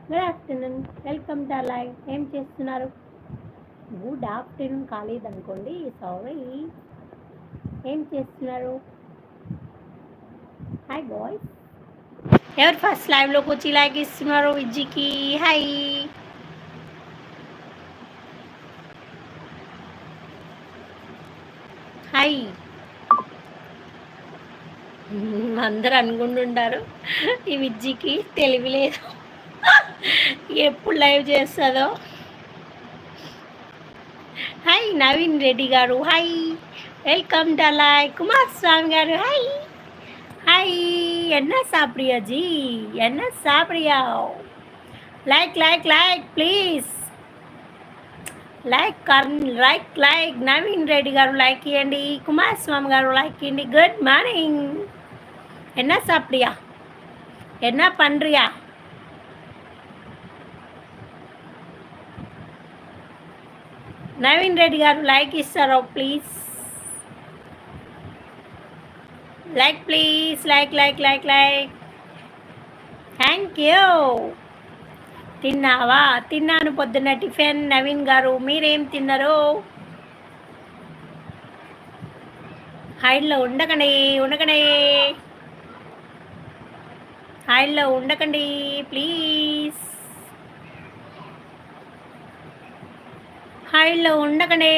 Good afternoon, welcome to live. ఏం చేస్తున్నారు? Good afternoon కాలేదనుకోండి, సారీ. ఏం చేస్తున్నారు? Hi boys. ఎవరు ఫస్ట్ లైవ్లోకి వచ్చి లైక్ ఇస్తున్నారు? విజ్జికి హాయ్. హాయ్. అందరు అనుకుంటుంటారు ఈ విజ్జికి తెలివి లేదు, ఎప్పుడు లైవ్ చేస్తుందో. Hi Naveen Reddy garu hi, welcome to live. Kumar Swamy garu hi hi. என்ன சாப்பிடியா ஜி? என்ன சாப்பிடியா? Like like like please. Like Naveen Reddy garu like ఇవ్వండి, కుమార్ స్వామి గారు లైక్ ఇవ్వండి. Good morning. என்ன சாப்பிடியா? என்ன பண்றியா? నవీన్ రెడ్డి గారు లైక్ ఇస్తారో please? Like please, like like like like. Thank you. తిన్నావా? తిన్నాను, పొద్దున్న టిఫిన్. నవీన్ గారు మీరేం తిన్నారు? హైడ్లో ఉండకండి, హైడ్లో ఉండకండి ప్లీజ్. హైడ్లో ఉండకండి.